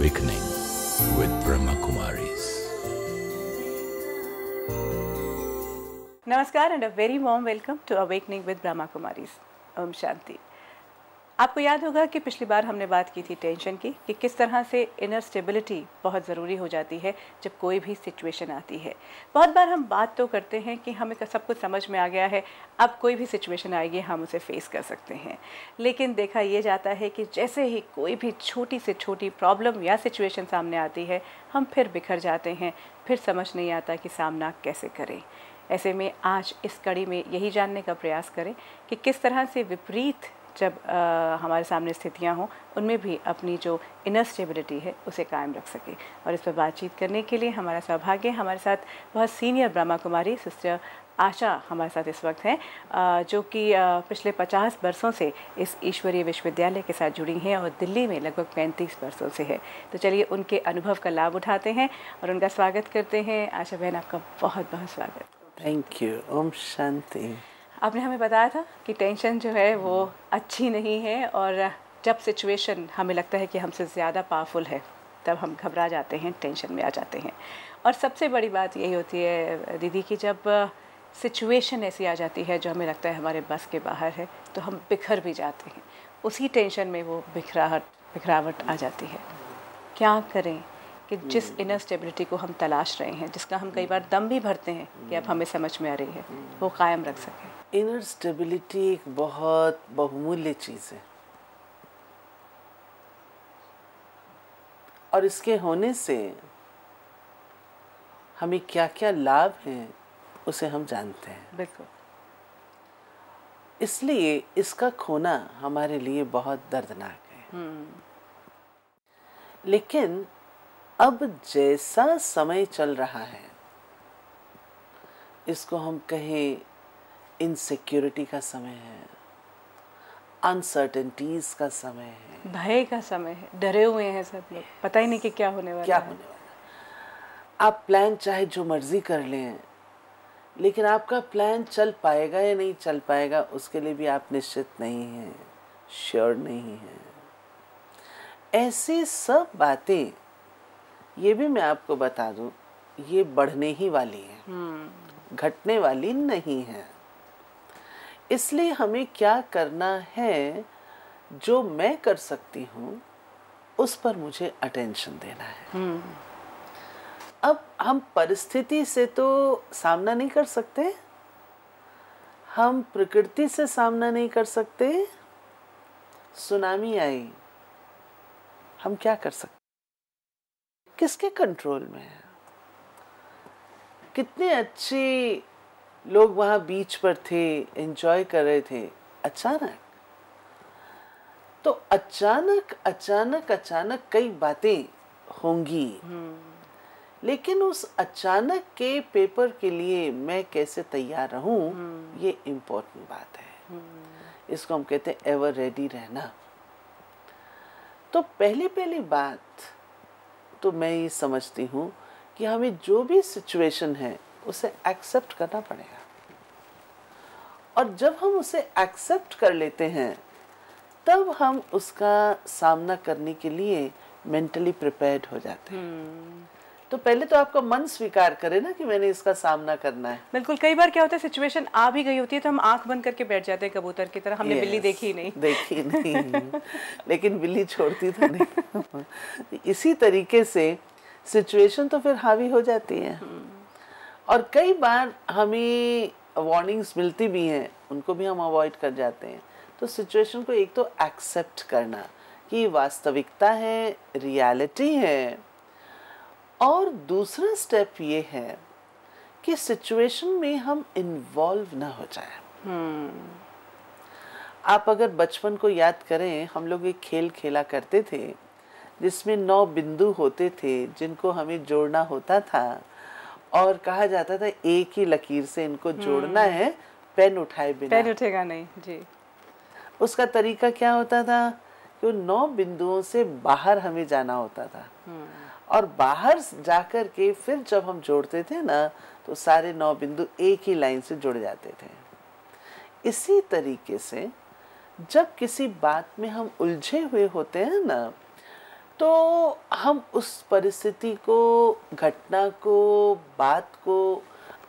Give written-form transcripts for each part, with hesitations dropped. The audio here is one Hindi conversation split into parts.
Awakening with Brahma Kumaris. नमस्कार and a very warm welcome to awakening with Brahma Kumaris. ओम शांति। आपको याद होगा कि पिछली बार हमने बात की थी टेंशन की, कि किस तरह से इनर स्टेबिलिटी बहुत ज़रूरी हो जाती है जब कोई भी सिचुएशन आती है। बहुत बार हम बात तो करते हैं कि हमें सब कुछ समझ में आ गया है, अब कोई भी सिचुएशन आएगी हम उसे फेस कर सकते हैं, लेकिन देखा ये जाता है कि जैसे ही कोई भी छोटी से छोटी प्रॉब्लम या सिचुएशन सामने आती है हम फिर बिखर जाते हैं, फिर समझ नहीं आता कि सामना कैसे करें। ऐसे में आज इस कड़ी में यही जानने का प्रयास करें कि किस तरह से विपरीत जब हमारे सामने स्थितियां हों उनमें भी अपनी जो इनर स्टेबिलिटी है उसे कायम रख सके। और इस पर बातचीत करने के लिए हमारा सौभाग्य, हमारे साथ बहुत सीनियर ब्रह्मा कुमारी सिस्टर आशा हमारे साथ इस वक्त हैं, जो कि पिछले 50 वर्षों से इस ईश्वरीय विश्वविद्यालय के साथ जुड़ी हैं और दिल्ली में लगभग 35 वर्षों से है। तो चलिए उनके अनुभव का लाभ उठाते हैं और उनका स्वागत करते हैं। आशा बहन, आपका बहुत बहुत स्वागत। Thank you. ओम शांति। आपने हमें बताया था कि टेंशन जो है वो अच्छी नहीं है, और जब सिचुएशन हमें लगता है कि हमसे ज़्यादा पावरफुल है तब हम घबरा जाते हैं, टेंशन में आ जाते हैं। और सबसे बड़ी बात यही होती है दीदी कि जब सिचुएशन ऐसी आ जाती है जो हमें लगता है हमारे बस के बाहर है तो हम बिखर भी जाते हैं, उसी टेंशन में वो बिखरावट आ जाती है। क्या करें कि जिस इनर स्टेबिलिटी को हम तलाश रहे हैं, जिसका हम कई बार दम भी भरते हैं कि अब हमें समझ में आ रही है, वो कायम रख सकें। इनर स्टेबिलिटी एक बहुत बहुमूल्य चीज़ है और इसके होने से हमें क्या क्या लाभ हैं उसे हम जानते हैं। बिल्कुल। इसलिए इसका खोना हमारे लिए बहुत दर्दनाक है। लेकिन अब जैसा समय चल रहा है, इसको हम कहें इनसिक्योरिटी का समय है, अनसर्टेनिटीज का समय है, भय का समय है, डरे हुए हैं सब लोग, पता ही नहीं कि क्या होने वाला है। आप प्लान चाहे जो मर्जी कर लें, लेकिन आपका प्लान चल पाएगा या नहीं चल पाएगा उसके लिए भी आप निश्चित नहीं हैं, श्योर नहीं हैं। ऐसी सब बातें, ये भी मैं आपको बता दूं, ये बढ़ने ही वाली हैं, घटने वाली नहीं है। इसलिए हमें क्या करना है, जो मैं कर सकती हूँ उस पर मुझे अटेंशन देना है। अब हम परिस्थिति से तो सामना नहीं कर सकते, हम प्रकृति से सामना नहीं कर सकते। सुनामी आई, हम क्या कर सकते, किसके कंट्रोल में है? कितने अच्छे लोग वहां बीच पर थे, एंजॉय कर रहे थे, अचानक कई बातें होंगी। लेकिन उस अचानक के पेपर के लिए मैं कैसे तैयार रहूं, ये इम्पोर्टेंट बात है। इसको हम कहते हैं एवर रेडी रहना। तो पहली बात तो मैं ये समझती हूँ कि हमें जो भी सिचुएशन है उसे एक्सेप्ट करना पड़ेगा, और जब हम उसे एक्सेप्ट कर लेते हैं तब हम उसका सामना करने के लिए मेंटली प्रिपेयर्ड हो जाते हैं। तो पहले तो आपका मन स्वीकार करे ना कि मैंने इसका सामना करना है। बिल्कुल। कई बार क्या होता है, सिचुएशन आ भी गई होती है तो हम आंख बंद करके बैठ जाते हैं कबूतर की तरह, हमने बिल्ली देखी नहीं लेकिन बिल्ली छोड़ती तो नहीं। इसी तरीके से सिचुएशन तो फिर हावी हो जाती है, और कई बार हमें वार्निंग्स मिलती भी हैं, उनको भी हम अवॉइड कर जाते हैं। तो सिचुएशन को एक तो एक्सेप्ट करना कि वास्तविकता है, रियलिटी है, और दूसरा स्टेप ये है कि सिचुएशन में हम इन्वॉल्व ना हो जाए। आप अगर बचपन को याद करें, हम लोग एक खेल खेला करते थे जिसमें 9 बिंदु होते थे जिनको हमें जोड़ना होता था, और कहा जाता था एक ही लकीर से इनको जोड़ना है, पेन उठाए बिना। पेन उठेगा नहीं जी। उसका तरीका क्या होता था कि उन 9 बिंदुओं से बाहर हमें जाना होता था, और बाहर जाकर के फिर जब हम जोड़ते थे ना तो सारे 9 बिंदु एक ही लाइन से जुड़ जाते थे। इसी तरीके से जब किसी बात में हम उलझे हुए होते हैं ना, तो हम उस परिस्थिति को, घटना को, बात को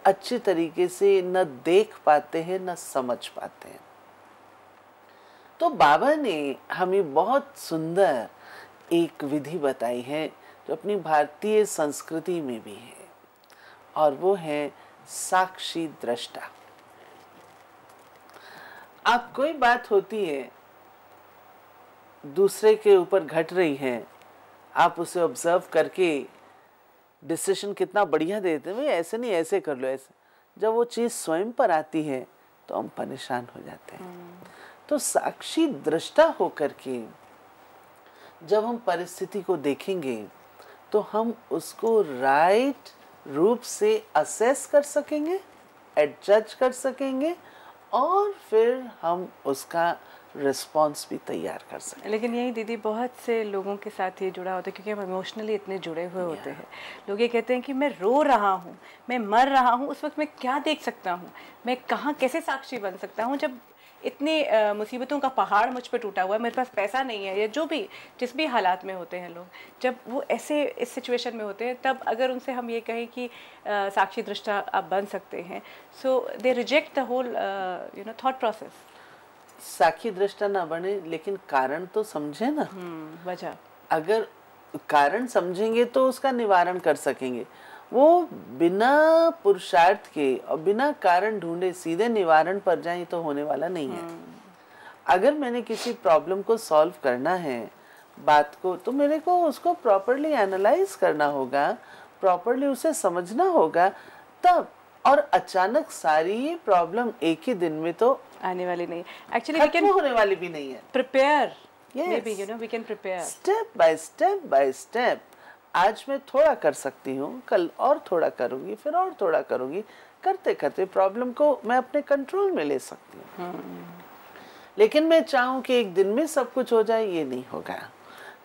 अच्छी तरीके से न देख पाते हैं न समझ पाते हैं। तो बाबा ने हमें बहुत सुंदर एक विधि बताई है जो अपनी भारतीय संस्कृति में भी है, और वो है साक्षी दृष्टा। आप कोई बात होती है दूसरे के ऊपर घट रही है, आप उसे ऑब्जर्व करके डिसीजन कितना बढ़िया देते हैं, भाई ऐसे नहीं ऐसे कर लो ऐसे। जब वो चीज़ स्वयं पर आती है तो हम परेशान हो जाते हैं। तो साक्षी दृष्टा होकर के जब हम परिस्थिति को देखेंगे तो हम उसको राइट रूप से असेस कर सकेंगे, एडजस्ट कर सकेंगे, और फिर हम उसका रिस्पॉन्स भी तैयार कर सकें। लेकिन यही दीदी बहुत से लोगों के साथ ये जुड़ा होता है, क्योंकि हम इमोशनली इतने जुड़े हुए होते हैं। लोग ये कहते हैं कि मैं रो रहा हूँ, मैं मर रहा हूँ, उस वक्त मैं क्या देख सकता हूँ, मैं कहाँ कैसे साक्षी बन सकता हूँ जब इतनी मुसीबतों का पहाड़ मुझ पर टूटा हुआ है, मेरे पास पैसा नहीं है, या जो भी जिस भी हालात में होते हैं लोग, जब वो ऐसे इस सिचुएशन में होते हैं, तब अगर उनसे हम ये कहें कि साक्षी दृष्टा आप बन सकते हैं, so they reject the whole thought process. साक्षी दृष्टा ना बने, लेकिन कारण तो समझे ना। वजह, अगर कारण समझेंगे तो उसका निवारण कर सकेंगे। वो बिना पुरुषार्थ के और बिना कारण ढूंढे सीधे निवारण पर जाए तो होने वाला नहीं है। अगर मैंने किसी प्रॉब्लम को सॉल्व करना है, बात को, तो मेरे को उसको प्रॉपरली एनालाइज करना होगा, प्रॉपरली उसे समझना होगा तब। और अचानक सारी ये प्रॉब्लम एक ही दिन में तो आने वाली नहीं, एक्चुअली वी कैन होने वाली भी नहीं है। Prepare, Yes. maybe we can prepare step by step. आज मैं थोड़ा कर सकती हूँ, कल और थोड़ा करूँगी, फिर और थोड़ा करूँगी, करते करते प्रॉब्लम को मैं अपने कंट्रोल में ले सकती हूँ। लेकिन मैं चाहूँ कि एक दिन में सब कुछ हो जाए, ये नहीं होगा।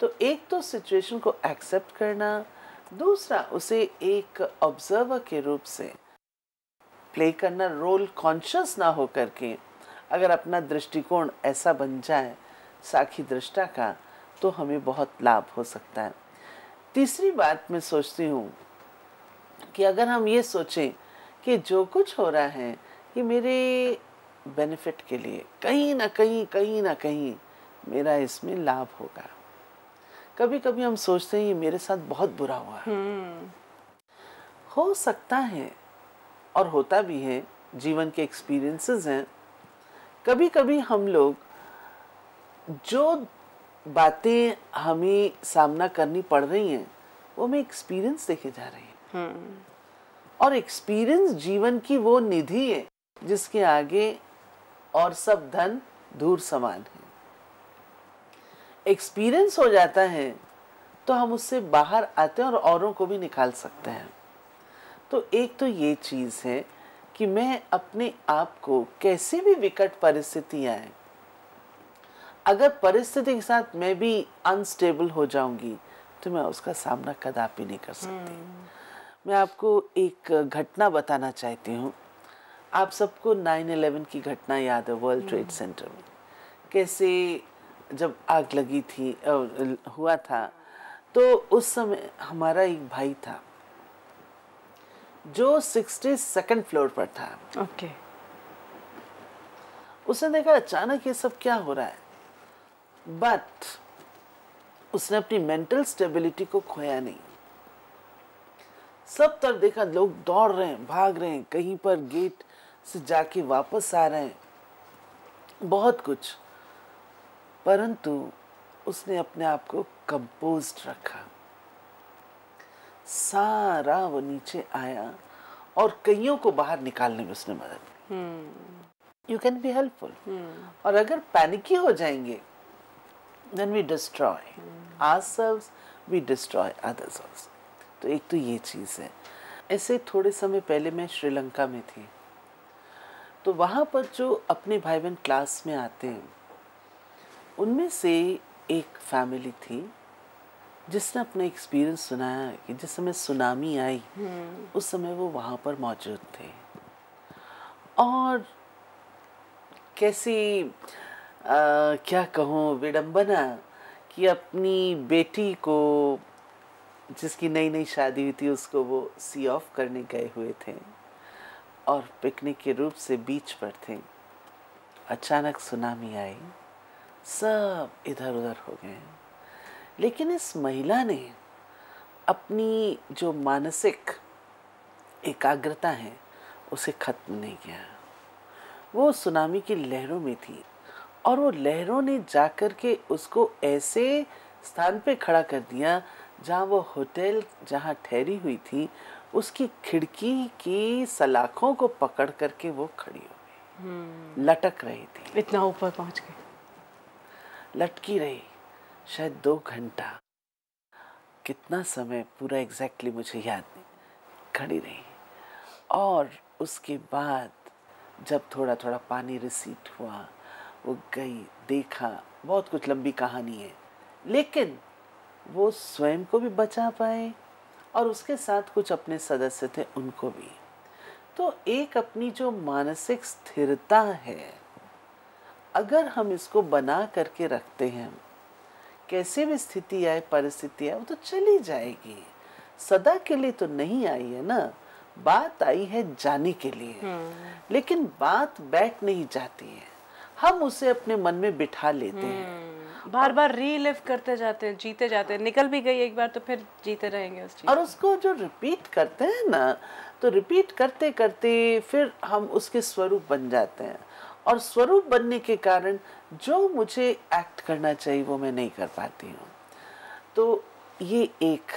तो एक तो सिचुएशन को एक्सेप्ट करना, दूसरा उसे एक ऑब्जर्वर के रूप से प्ले करना, रोल कॉन्शियस ना हो करके। अगर अपना दृष्टिकोण ऐसा बन जाए साक्षी दृष्टा का, तो हमें बहुत लाभ हो सकता है। तीसरी बात मैं सोचती हूँ कि अगर हम ये सोचें कि जो कुछ हो रहा है ये मेरे बेनिफिट के लिए, कहीं ना कहीं मेरा इसमें लाभ होगा। कभी कभी हम सोचते हैं ये मेरे साथ बहुत बुरा हुआ है। हो सकता है और होता भी है, जीवन के एक्सपीरियंसेस हैं। कभी कभी हम लोग जो बातें हमें सामना करनी पड़ रही हैं वो हमें एक्सपीरियंस देखे जा रहे हैं। और एक्सपीरियंस जीवन की वो निधि है जिसके आगे और सब धन धूर समान है। एक्सपीरियंस हो जाता है तो हम उससे बाहर आते हैं और औरों को भी निकाल सकते हैं। तो एक तो ये चीज़ है कि मैं अपने आप को कैसी भी विकट परिस्थिति आए, अगर परिस्थिति के साथ मैं भी अनस्टेबल हो जाऊंगी तो मैं उसका सामना कदापि नहीं कर सकती। मैं आपको एक घटना बताना चाहती हूँ। आप सबको 9/11 की घटना याद है, वर्ल्ड ट्रेड सेंटर में कैसे जब आग लगी थी, हुआ था। तो उस समय हमारा एक भाई था जो 62nd फ्लोर पर था। ओके। उसने देखा अचानक ये सब क्या हो रहा है, बट उसने अपनी मेंटल स्टेबिलिटी को खोया नहीं। सब तरफ देखा, लोग दौड़ रहे हैं, भाग रहे हैं, कहीं पर गेट से जाके वापस आ रहे हैं, बहुत कुछ, परंतु उसने अपने आप को कंपोज्ड रखा। सारा वो नीचे आया और कईयों को बाहर निकालने में उसने मदद की। You can be helpful. और अगर पैनिकी हो जाएंगे then we destroy ourselves, we destroy others also. तो एक तो ये चीज़ है। ऐसे थोड़े समय पहले मैं श्रीलंका में थी, तो वहाँ पर जो अपने भाई बहन क्लास में आते हैं उनमें से एक फैमिली थी जिसने अपना एक्सपीरियंस सुनाया कि जिस समय सुनामी आई उस समय वो वहाँ पर मौजूद थे, और कैसी क्या कहूँ विडंबना कि अपनी बेटी को, जिसकी नई नई शादी हुई थी, उसको वो सी ऑफ करने गए हुए थे और पिकनिक के रूप से बीच पर थे। अचानक सुनामी आई, सब इधर उधर हो गए। लेकिन इस महिला ने अपनी जो मानसिक एकाग्रता है उसे खत्म नहीं किया। वो सुनामी की लहरों में थी और वो लहरों ने जाकर के उसको ऐसे स्थान पे खड़ा कर दिया जहाँ वो होटल जहाँ ठहरी हुई थी उसकी खिड़की की सलाखों को पकड़ करके वो खड़ी हो गई। लटक रही थी, इतना ऊपर पहुंच गई, लटकी रही शायद 2 घंटा, कितना समय पूरा एग्जैक्टली मुझे याद नहीं, खड़ी रही। और उसके बाद जब थोड़ा थोड़ा पानी रिसीट हुआ, वो गई, देखा, बहुत कुछ लंबी कहानी है, लेकिन वो स्वयं को भी बचा पाए और उसके साथ कुछ अपने सदस्य थे उनको भी। तो एक अपनी जो मानसिक स्थिरता है, अगर हम इसको बना करके रखते हैं, कैसे भी स्थिति आए, परिस्थिति आए, वो तो चली जाएगी, सदा के लिए तो नहीं आई है ना। बात आई है जाने के लिए, लेकिन बात बैठ नहीं जाती है, हम उसे अपने मन में बिठा लेते हैं, बार बार रीलिव करते जाते हैं, जीते जाते हैं। निकल भी गई एक बार तो फिर जीते रहेंगे उस चीज। और उसको जो रिपीट करते हैं ना, तो रिपीट करते करते फिर हम उसके स्वरूप बन जाते हैं, और स्वरूप बनने के कारण जो मुझे एक्ट करना चाहिए वो मैं नहीं कर पाती हूँ। तो ये एक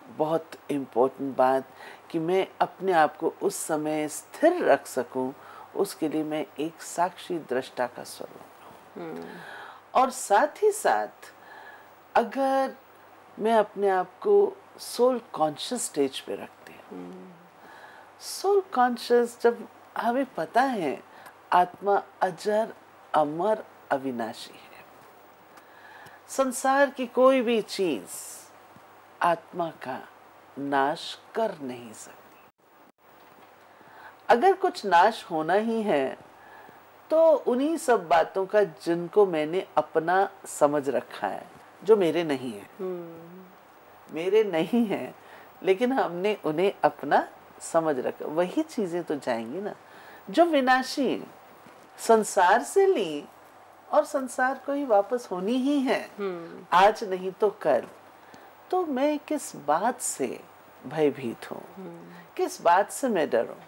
बहुत इम्पोर्टेंट बात कि मैं अपने आप को उस समय स्थिर रख सकूं, उसके लिए मैं एक साक्षी दृष्टा का स्वरूप हूँ। और साथ ही साथ अगर मैं अपने आप को सोल कॉन्शियस स्टेज पे रखती हूँ, सोल कॉन्शियस, जब हमें पता है आत्मा अजर अमर अविनाशी है, संसार की कोई भी चीज आत्मा का नाश कर नहीं सकती। अगर कुछ नाश होना ही है तो उन्हीं सब बातों का जिनको मैंने अपना समझ रखा है, जो मेरे नहीं है, मेरे नहीं है, लेकिन हमने उन्हें अपना समझ रखा, वही चीजें तो जाएंगी ना जो विनाशी हैं, संसार से ली और संसार को ही वापस होनी ही है, आज नहीं तो कल। तो मैं किस बात से भयभीत हूँ, किस बात से मैं डरूं?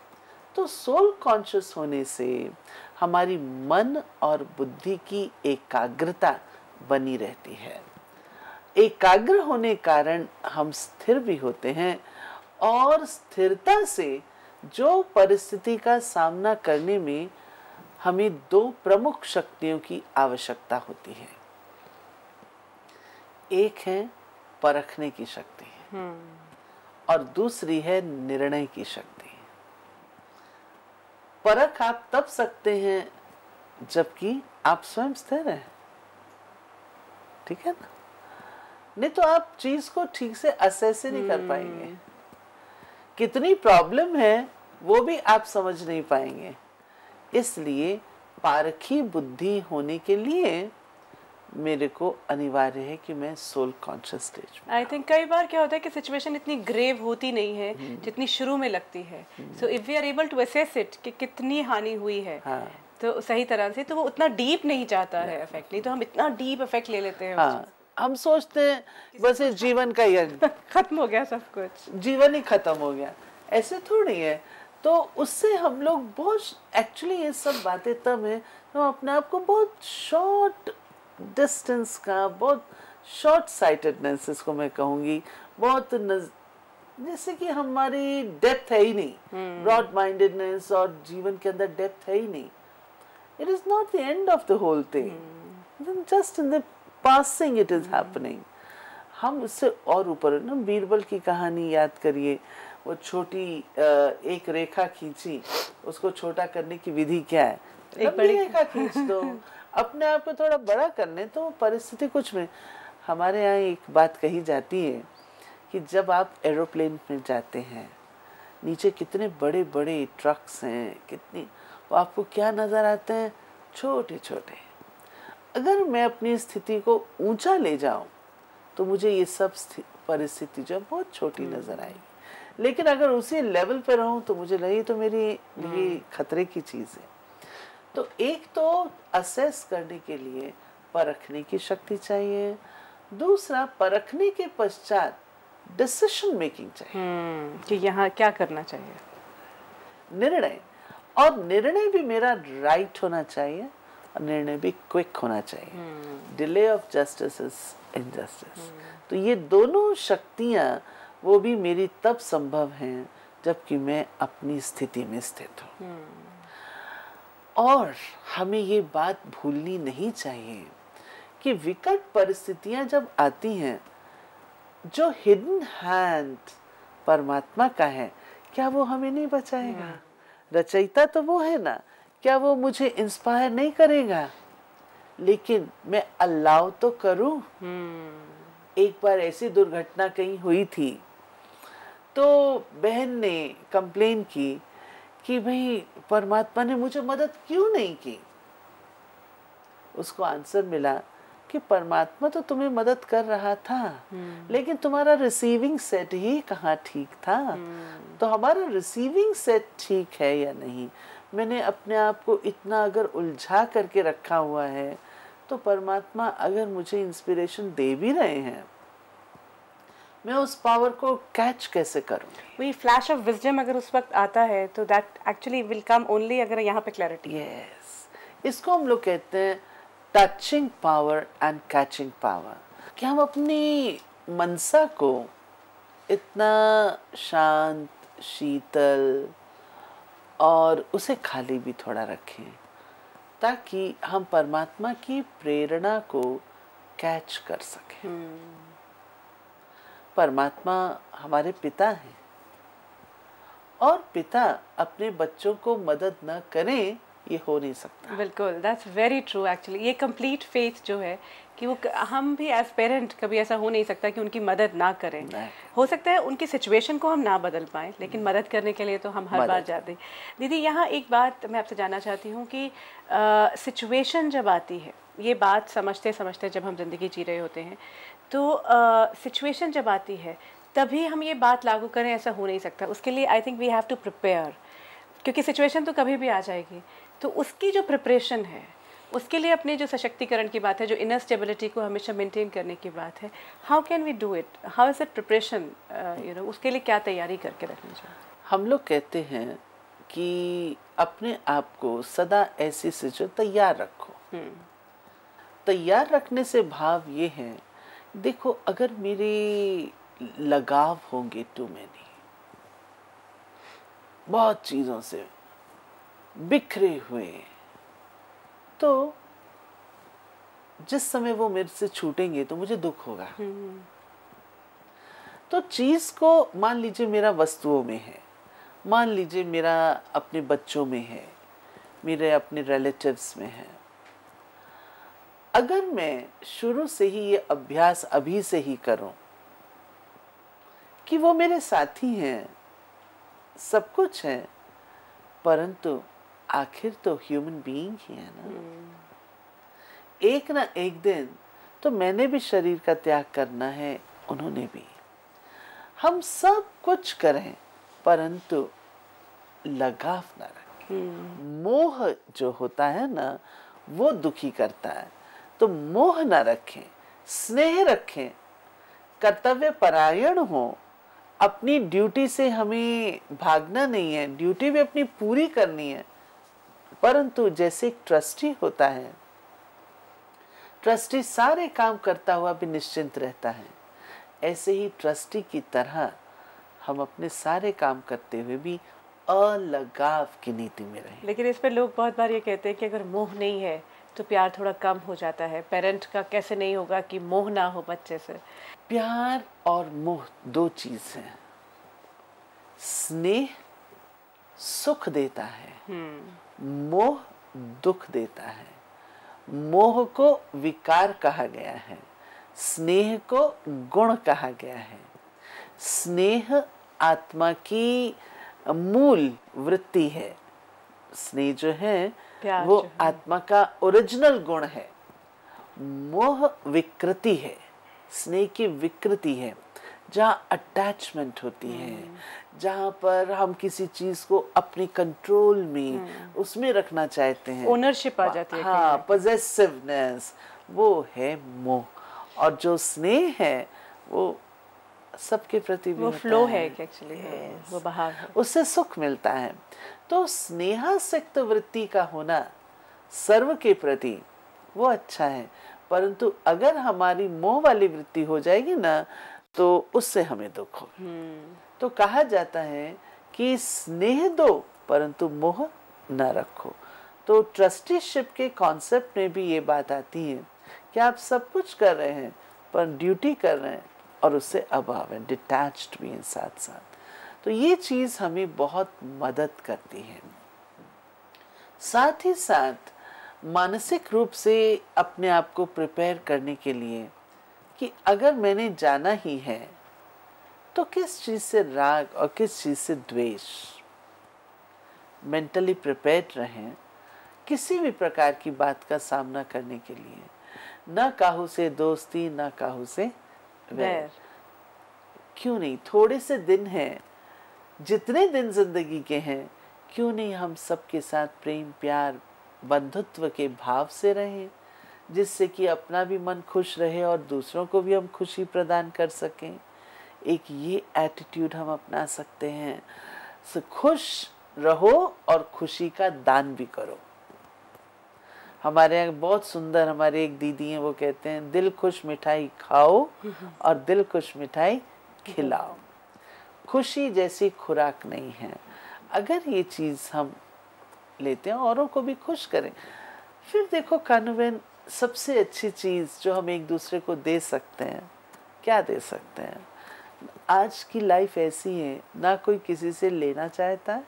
तो सोल कॉन्शियस होने से हमारी मन और बुद्धि की एकाग्रता बनी रहती है। एकाग्र होने कारण हम स्थिर भी होते हैं, और स्थिरता से जो परिस्थिति का सामना करने में हमें 2 प्रमुख शक्तियों की आवश्यकता होती है। एक है परखने की शक्ति, और दूसरी है निर्णय की शक्ति। परख आप तब सकते हैं जबकि आप स्वयं स्थिर हैं, ठीक है ना? नहीं तो आप चीज को ठीक से असेस नहीं कर पाएंगे, कितनी प्रॉब्लम है वो भी आप समझ नहीं पाएंगे। इसलिए पारखी बुद्धि होने के लिए मेरे को अनिवार्य है कि मैं सोल कॉन्शियस स्टेज में। आई थिंक कई बार क्या होता है कि सिचुएशन इतनी ग्रेव होती नहीं है जितनी शुरू में लगती है। So if we are able to assess it कि कितनी हानि हुई है, हाँ। तो सही तरह से, तो वो उतना डीप नहीं जाता है इफेक्ट, नहीं तो हम इतना डीप इफेक्ट ले लेते हैं। हाँ, हम सोचते हैं बस इस जीवन का ही खत्म हो गया सब कुछ, जीवन ही खत्म हो गया, ऐसे थोड़ी है। तो उससे हम लोग बहुत, एक्चुअली ये सब बातें तब है तो हम अपने आप को बहुत शॉर्ट डिस्टेंस का, बहुत शॉर्ट साइटेडनेस इसको मैं कहूँगी, बहुत जैसे कि हमारी डेप्थ है ही नहीं, ब्रॉड माइंडेडनेस और जीवन के अंदर डेप्थ है ही नहीं। It is not the end of the whole thing, just in the passing it is happening. हम उससे और ऊपर ना, बीरबल की कहानी याद करिए, वो छोटी एक रेखा खींची, उसको छोटा करने की विधि क्या है? एक बड़ी रेखा खींच दो, अपने आप को थोड़ा बड़ा करने तो परिस्थिति कुछ में। हमारे यहाँ एक बात कही जाती है कि जब आप एरोप्लेन में जाते हैं, नीचे कितने बड़े बड़े ट्रक्स हैं, कितनी, वो आपको क्या नज़र आते हैं? छोटे छोटे। अगर मैं अपनी स्थिति को ऊंचा ले जाऊं तो मुझे ये सब परिस्थिति जो बहुत छोटी नजर आएगी। लेकिन अगर उसी लेवल पे रहूं तो मुझे लगे तो मेरे लिए खतरे की चीज है। तो एक तो असेस करने के लिए परखने की शक्ति चाहिए, दूसरा परखने के पश्चात डिसीजन मेकिंग चाहिए कि यहाँ क्या करना चाहिए, निर्णय। और निर्णय भी मेरा राइट होना चाहिए और निर्णय भी क्विक होना चाहिए। Delay of justice is injustice. तो ये दोनों शक्तियां वो भी मेरी तब संभव हैं जबकि मैं अपनी स्थिति में स्थित हूँ। और हमें ये बात भूलनी नहीं चाहिए कि विकट परिस्थितियां जब आती हैं, जो हिडन हैंड परमात्मा का है, क्या वो हमें नहीं बचाएगा? रचयिता तो वो है ना, क्या वो मुझे इंस्पायर नहीं करेगा? लेकिन मैं अल्लाह तो करूं। एक बार ऐसी दुर्घटना कहीं हुई थी तो बहन ने कंप्लेन की कि भाई परमात्मा ने मुझे मदद क्यों नहीं की। उसको आंसर मिला कि परमात्मा तो तुम्हें मदद कर रहा था, लेकिन तुम्हारा रिसीविंग सेट ही कहाँ ठीक था। तो हमारा रिसीविंग सेट ठीक है या नहीं, मैंने अपने आप को इतना अगर उलझा करके रखा हुआ है, तो परमात्मा अगर मुझे इंस्पिरेशन दे भी रहे हैं, मैं उस पावर को कैच कैसे करूं? वही फ्लैश ऑफ विजडम अगर उस वक्त आता है तो that actually will come only अगर यहाँ पे क्लैरिटी। यस, इसको हम लोग कहते हैं touching power and catching power. कि हम अपनी मनसा को इतना शांत, शीतल और उसे खाली भी थोड़ा रखें ताकि हम परमात्मा की प्रेरणा को कैच कर सकें। परमात्मा हमारे पिता हैं और पिता अपने बच्चों को मदद न करें, ये हो नहीं सकता। बिल्कुल, दैट्स वेरी ट्रू। एक्चुअली ये कंप्लीट फेथ जो है कि वो हम भी एज पेरेंट कभी ऐसा हो नहीं सकता कि उनकी मदद ना करें। हो सकता है उनकी सिचुएशन को हम ना बदल पाएं, लेकिन मदद करने के लिए तो हम हर बार जाते हैं। दीदी, यहाँ एक बात मैं आपसे जानना चाहती हूँ कि सिचुएशन जब आती है, ये बात समझते समझते जब हम ज़िंदगी जी रहे होते हैं, तो सिचुएशन जब आती है तभी हम ये बात लागू करें, ऐसा हो नहीं सकता। उसके लिए I think we have to prepare, क्योंकि सिचुएशन तो कभी भी आ जाएगी। तो उसकी जो प्रिपरेशन है, उसके लिए अपने जो सशक्तिकरण की बात है, जो इनर स्टेबिलिटी को हमेशा मेंटेन करने की बात है, how can we do it, how is it preparation, उसके लिए क्या तैयारी करके रखनी चाहिए? हम लोग कहते हैं कि अपने आप को सदा ऐसी सिचुएशन तैयार रखो। तैयार रखने से भाव ये है, देखो अगर मेरे लगाव होंगे टू मैनी, बहुत चीजों से बिखरे हुए, तो जिस समय वो मेरे से छूटेंगे तो मुझे दुख होगा। तो चीज को मान लीजिए मेरा वस्तुओं में है, मान लीजिए मेरा अपने बच्चों में है, मेरे अपने रिलेटिव्स में है। अगर मैं शुरू से ही ये अभ्यास अभी से ही करूं कि वो मेरे साथी हैं, सब कुछ है, परंतु आखिर तो ह्यूमन बीइंग ही है ना। एक ना एक दिन तो मैंने भी शरीर का त्याग करना है, उन्होंने भी। हम सब कुछ करें परंतु लगाव ना रखें। मोह जो होता है ना, वो दुखी करता है। तो मोह ना रखें, स्नेह रखें, कर्तव्य परायण हो। अपनी ड्यूटी से हमें भागना नहीं है, ड्यूटी भी अपनी पूरी करनी है। परंतु जैसे एक ट्रस्टी होता है, ट्रस्टी सारे काम करता हुआ भी निश्चिंत रहता है, ऐसे ही ट्रस्टी की तरह हम अपने सारे काम करते हुए भी अलगाव की नीति में रहें। लेकिन इस पर लोग बहुत बार ये कहते हैं कि अगर मोह नहीं है तो प्यार थोड़ा कम हो जाता है। पेरेंट का कैसे नहीं होगा कि मोह ना हो बच्चे से? प्यार और मोह दो चीज हैं। स्नेह सुख देता है, मोह दुख देता है। मोह को विकार कहा गया है, स्नेह को गुण कहा गया है। स्नेह आत्मा की मूल वृत्ति है। स्नेह जो है वो आत्मा का ओरिजिनल गुण है। मोह विकृति है, स्नेह की विकृति है, जहाँ अटैचमेंट होती है, जहाँ पर हम किसी चीज को अपनी कंट्रोल में उसमें रखना चाहते हैं, ओनरशिप आ जाती है। हाँ, पॉजेसिवनेस, वो है मोह। और जो स्नेह है वो सबके प्रति भी वो होता फ्लो है, है एक्चुअली, वो बहाव है। उससे सुख मिलता है। तो स्नेहासक्त वृत्ति का होना सर्व के प्रति वो अच्छा है, परंतु अगर हमारी मोह वाली वृत्ति हो जाएगी ना तो उससे हमें दुख हो। तो कहा जाता है कि स्नेह दो परंतु मोह न रखो। तो ट्रस्टीशिप के कॉन्सेप्ट में भी ये बात आती है कि आप सब कुछ कर रहे हैं पर ड्यूटी कर रहे हैं और उससे अभाव है, डिटैच्ड भी हैं साथ साथ। तो ये चीज़ हमें बहुत मदद करती है। साथ ही साथ मानसिक रूप से अपने आप को प्रिपेयर करने के लिए कि अगर मैंने जाना ही है तो किस चीज़ से राग और किस चीज़ से द्वेष, मेंटली प्रिपेयर्ड रहें किसी भी प्रकार की बात का सामना करने के लिए। न काहू से दोस्ती, न काहू से वैर। क्यों नहीं, थोड़े से दिन हैं, जितने दिन जिंदगी के हैं, क्यों नहीं हम सबके साथ प्रेम प्यार बंधुत्व के भाव से रहें, जिससे कि अपना भी मन खुश रहे और दूसरों को भी हम खुशी प्रदान कर सकें। एक ये एटीट्यूड हम अपना सकते हैं। खुश रहो और खुशी का दान भी करो। हमारे यहाँ बहुत सुंदर हमारे एक दीदी हैं, वो कहते हैं दिल खुश मिठाई खाओ और दिल खुश मिठाई खिलाओ। खुशी जैसी खुराक नहीं है। अगर ये चीज़ हम लेते हैं, औरों को भी खुश करें। फिर देखो कानूबेन, सबसे अच्छी चीज़ जो हम एक दूसरे को दे सकते हैं, क्या दे सकते हैं? आज की लाइफ ऐसी है, ना कोई किसी से लेना चाहता है,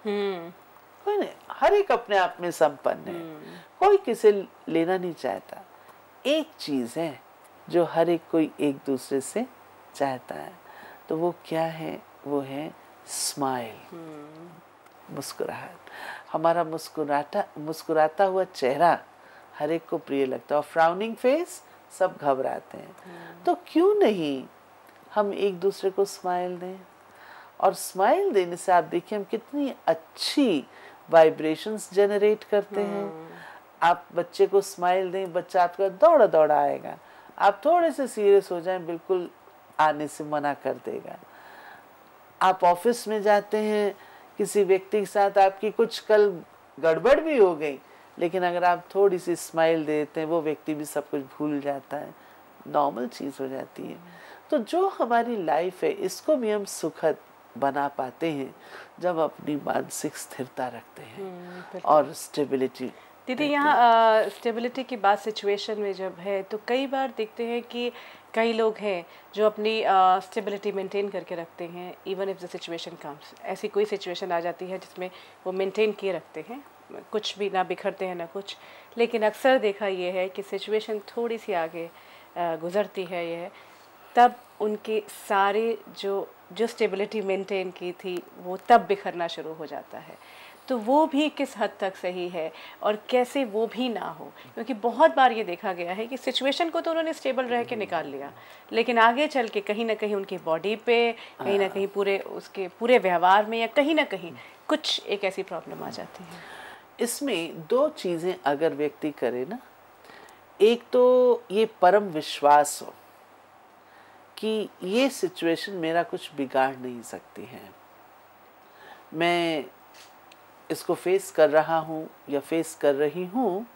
कोई नहीं, हर एक अपने आप में संपन्न है, कोई किसी लेना नहीं चाहता। एक चीज़ है जो हर एक कोई एक दूसरे से चाहता है, तो वो क्या है? वो है स्माइल, मुस्कुराहट। हमारा मुस्कुराता हुआ चेहरा हर एक को प्रिय लगता है और फ्राउनिंग फेस सब घबराते हैं। तो क्यों नहीं हम एक दूसरे को स्माइल दें? और स्माइल देने से आप देखिए हम कितनी अच्छी वाइब्रेशंस जनरेट करते हैं। आप बच्चे को स्माइल दें, बच्चा आपका दौड़ा दौड़ा आएगा। आप थोड़े से सीरियस हो जाएं, बिल्कुल आने से मना कर देगा। आप ऑफिस में जाते हैं, किसी व्यक्ति के साथ आपकी कुछ कल गड़बड़ भी हो गई, लेकिन अगर आप थोड़ी सी स्माइल देते हैं, वो व्यक्ति भी सब कुछ भूल जाता है, नॉर्मल चीज़ हो जाती है। तो जो हमारी लाइफ है, इसको भी हम सुखद बना पाते हैं जब अपनी मानसिक स्थिरता रखते हैं और स्टेबिलिटी। दीदी, यहाँ स्टेबिलिटी की बात सिचुएशन में जब है, तो कई बार देखते हैं कि कई लोग हैं जो अपनी स्टेबिलिटी मेंटेन करके रखते हैं, even if the situation comes. ऐसी कोई सिचुएशन आ जाती है जिसमें वो मेंटेन किए रखते हैं, कुछ भी ना बिखरते हैं ना कुछ। लेकिन अक्सर देखा ये है कि सिचुएशन थोड़ी सी आगे गुजरती है, ये तब उनके सारे जो स्टेबिलिटी मेंटेन की थी वो तब बिखरना शुरू हो जाता है। तो वो भी किस हद तक सही है और कैसे वो भी ना हो? क्योंकि बहुत बार ये देखा गया है कि सिचुएशन को तो उन्होंने स्टेबल रह के निकाल लिया, लेकिन आगे चल के कहीं ना कहीं उनकी बॉडी पे, कहीं ना कहीं उसके पूरे व्यवहार में, या कहीं ना कहीं कुछ एक ऐसी प्रॉब्लम आ जाती है। इसमें दो चीज़ें अगर व्यक्ति करे ना, एक तो ये परम विश्वास हो कि ये सिचुएशन मेरा कुछ बिगाड़ नहीं सकती है, मैं इसको फेस कर रहा हूँ या फेस कर रही हूँ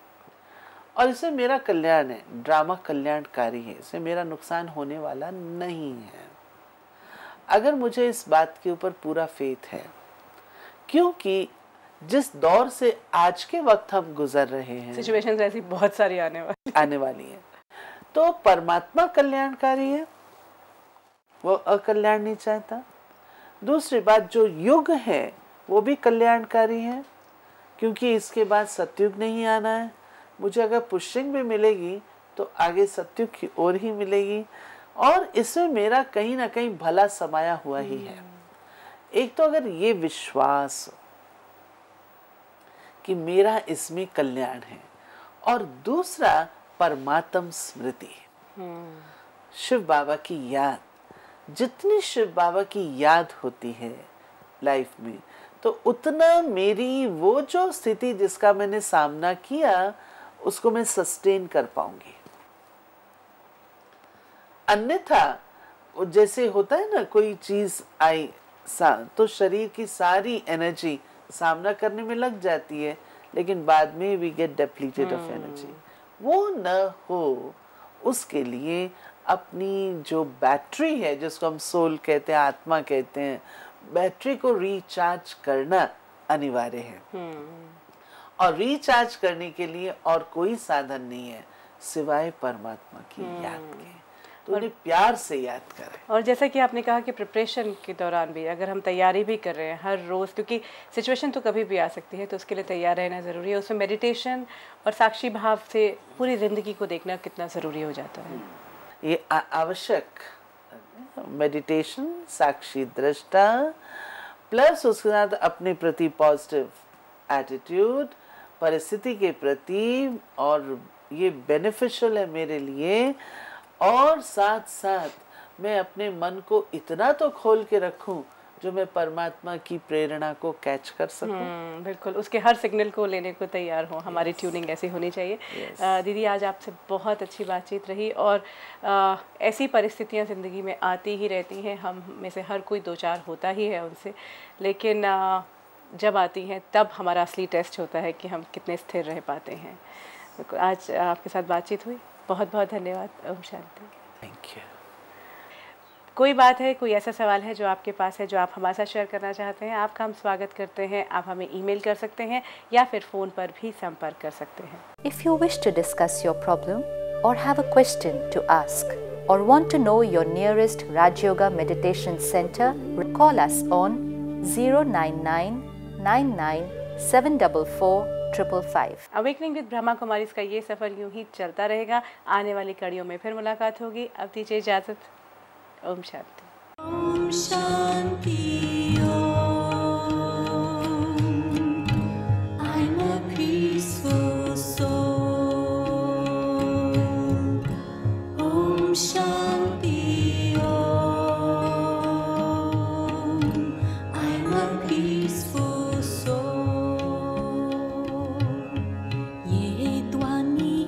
और इससे मेरा कल्याण है, ड्रामा कल्याणकारी है, इससे मेरा नुकसान होने वाला नहीं है। अगर मुझे इस बात के ऊपर पूरा फेथ है, क्योंकि जिस दौर से आज के वक्त हम गुजर रहे हैं, सिचुएशंस ऐसी बहुत सारी आने वाली है, तो परमात्मा कल्याणकारी है, वो अकल्याण नहीं चाहता। दूसरी बात, जो युग है वो भी कल्याणकारी है, क्योंकि इसके बाद सतयुग नहीं आना है। मुझे अगर पुष्टिंग भी मिलेगी तो आगे सतयुग की ओर ही मिलेगी, और इसमें मेरा कहीं ना कहीं भला समाया हुआ ही है। एक तो अगर ये विश्वास कि मेरा इसमें कल्याण है, और दूसरा परमात्म स्मृति। शिव बाबा की याद, जितनी शिव बाबा की याद होती है लाइफ में, तो उतना मेरी वो जो स्थिति जिसका मैंने सामना किया उसको मैं सस्टेन कर पाऊंगी। अन्यथा जैसे होता है ना, कोई चीज आई तो शरीर की सारी एनर्जी सामना करने में लग जाती है, लेकिन बाद में we get depleted of energy. वो न हो, उसके लिए अपनी जो बैटरी है, जिसको हम सोल कहते हैं, आत्मा कहते हैं, बैटरी को रिचार्ज करना अनिवार्य है। और रिचार्ज करने के लिए और कोई साधन नहीं है सिवाय परमात्मा की याद के। तो उन्हें प्यार से याद करें। और जैसा कि आपने कहा कि प्रिपरेशन के दौरान भी अगर हम तैयारी भी कर रहे हैं हर रोज़, क्योंकि सिचुएशन तो कभी भी आ सकती है, तो उसके लिए तैयार रहना ज़रूरी है। उसमें मेडिटेशन और साक्षी भाव से पूरी ज़िंदगी को देखना कितना ज़रूरी हो जाता है। ये आवश्यक, मेडिटेशन, साक्षी दृष्टा, प्लस उसके साथ अपने प्रति पॉजिटिव एटीट्यूड, परिस्थिति के प्रति, और ये बेनिफिशियल है मेरे लिए। और साथ साथ मैं अपने मन को इतना तो खोल के रखूं जो मैं परमात्मा की प्रेरणा को कैच कर सकूं। बिल्कुल, उसके हर सिग्नल को लेने को तैयार हो। हमारी ट्यूनिंग ऐसी होनी चाहिए। दीदी, आज आपसे बहुत अच्छी बातचीत रही। और ऐसी परिस्थितियां ज़िंदगी में आती ही रहती हैं, हम में से हर कोई दो चार होता ही है उनसे, लेकिन जब आती हैं तब हमारा असली टेस्ट होता है कि हम कितने स्थिर रह पाते हैं। आज आपके साथ बातचीत हुई, बहुत बहुत धन्यवाद। ओम शांति। Thank you. कोई बात है, कोई ऐसा सवाल है जो आपके पास है, जो आप हमारे साथ शेयर करना चाहते हैं, आपका हम स्वागत करते हैं। आप हमें ईमेल कर सकते हैं या फिर फ़ोन पर भी संपर्क कर सकते हैं। If you wish to discuss your problem or have a question to ask or want to know your nearest Raj Yoga Meditation Center, call us on 099 99 744 555. Awakening with Brahma Kumaris का ये सफ़र यूं ही चलता रहेगा। आने वाली कड़ियों में फिर मुलाकात होगी। अब दीजिए इजाज़त। Om Shanti. Om Shanti. I'm a peaceful soul. Om Shanti. I'm a peaceful soul. ये ध्वनि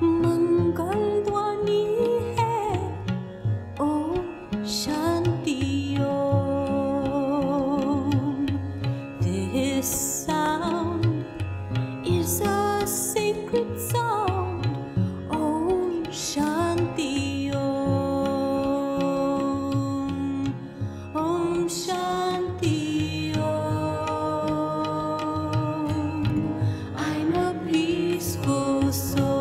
मंगल ध्वनि है। Om Shanti Om. This sound is a sacred sound. Om Shanti Om. Om Shanti Om. I'm a peaceful soul.